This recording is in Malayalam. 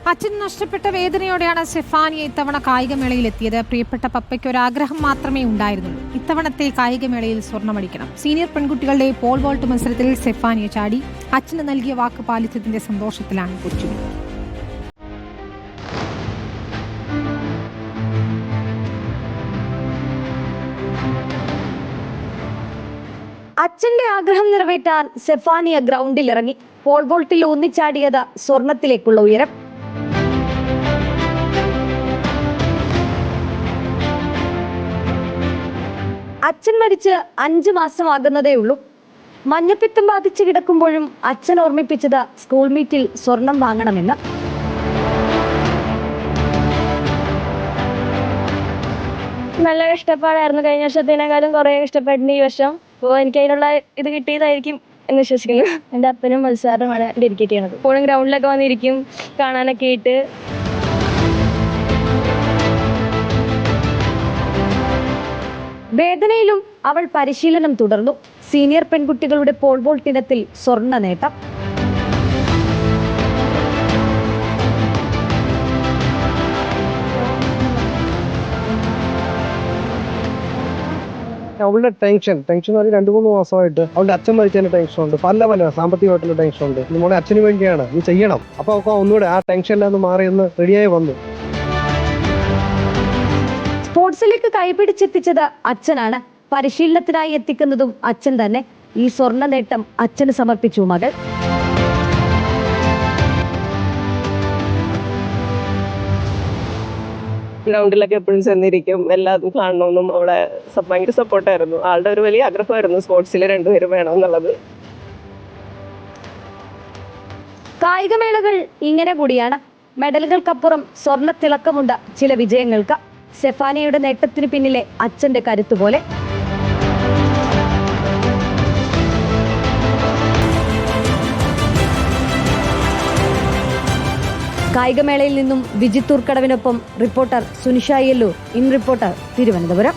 അച്ഛൻ നഷ്ടപ്പെട്ട വേദനയോടെയാണ് സെഫാനിയ ഇത്തവണ കായികമേളയിലെത്തിയത്. പ്രിയപ്പെട്ട പപ്പയ്ക്ക് ഒരാഗ്രഹം മാത്രമേ ഉണ്ടായിരുന്നുള്ളൂ, ഇത്തവണത്തെ കായികമേളയിൽ സ്വർണ്ണമടിക്കണം. സീനിയർ പെൺകുട്ടികളുടെ പോൾ വോൾട്ട് മത്സരത്തിൽ സെഫാനിയ ചാടി. അച്ഛന് നൽകിയ വാക്ക് പാലിച്ചതിന്റെ സന്തോഷത്തിലാണ് കൊച്ചുമി. അച്ഛന്റെ ആഗ്രഹം നിറവേറ്റാൻ സെഫാനിയ ഗ്രൗണ്ടിൽ ഇറങ്ങി. പോൾ വോൾട്ടിൽ ഒന്നിച്ചാടിയത് സ്വർണത്തിലേക്കുള്ള ഉയരം. അച്ഛൻ മരിച്ച് 5 മാസമാകുന്നതേ ഉള്ളൂ. മഞ്ഞപ്പിത്തം ബാധിച്ച് കിടക്കുമ്പോഴും അച്ഛൻ ഓർമ്മിപ്പിച്ചത് സ്കൂൾ മീറ്റിൽ സ്വർണം വാങ്ങണമെന്ന്. നല്ല കഷ്ടപ്പാടായിരുന്നു. കഴിഞ്ഞ വർഷത്തിനേക്കാളും കുറെ കഷ്ടപ്പെടുന്ന ഈ വർഷം. അപ്പോൾ എനിക്ക് അതിനുള്ള ഇത് കിട്ടിയതായിരിക്കും എന്ന് വിശ്വസിക്കുന്നു. എൻ്റെ അപ്പനും മത്സരമാണ് ഡെഡിക്കേറ്റ് ചെയ്യണത്. ഇപ്പോഴും ഗ്രൗണ്ടിലൊക്കെ വന്നിരിക്കും കാണാനൊക്കെ ആയിട്ട്. വേദനയിലും അവൾ പരിശീലനം തുടർന്നു. സീനിയർ പെൺകുട്ടികളുടെ പോൾ വോൾട്ട് ഇനത്തിൽ സ്വർണ്ണ നേട്ടം. അവളുടെ ടെൻഷൻ പറഞ്ഞ് 2-3 മാസമായിട്ട് അവളുടെ അച്ഛൻ മരിച്ചതിന്റെ ടെൻഷനുണ്ട്, പല സാമ്പത്തികമായിട്ടുള്ള ടെൻഷനുണ്ട്. നമ്മുടെ അച്ഛന് വേണ്ടിയാണ് ഇത് ചെയ്യണം. അപ്പൊ അവൾക്ക് ഒന്നുകൂടെ ആ ടെൻഷനിൽ നിന്ന് മാറി ഒന്ന് റെഡിയായി വന്നു. സ്പോർട്സിലേക്ക് കൈപിടിച്ചെത്തിച്ചത് അച്ഛനാണ്. പരിശീലനത്തിനായി എത്തിക്കുന്നതും അച്ഛൻ തന്നെ. ഈ സ്വർണ്ണ നേട്ടം അച്ഛന് സമർപ്പിച്ചു മകൾ. ഗ്രൗണ്ടിലൊക്കെ എപ്പോഴും ചെന്നിരിക്കും, എല്ലാതും കാണണമെന്നും അവളെ ഭയങ്കര സപ്പോർട്ടായിരുന്നു. ആളുടെ ഒരു വലിയ ആഗ്രഹമായിരുന്നു സ്പോർട്സിൽ 2 പേരും വേണം എന്നുള്ളത്. കായികമേളകൾ ഇങ്ങനെ കൂടിയാണ്. മെഡലുകൾക്കപ്പുറം സ്വർണ്ണ തിളക്കമുണ്ട് ചില വിജയങ്ങൾക്ക്. സെഫാനിയയുടെ നേട്ടത്തിന് പിന്നിലെ അച്ഛന്റെ കരുത്തുപോലെ. കായികമേളയിൽ നിന്നും വിജിത്തൂർക്കടവിനൊപ്പം reporter Sunisha Yellur, in reporter, Thiruvananthapuram.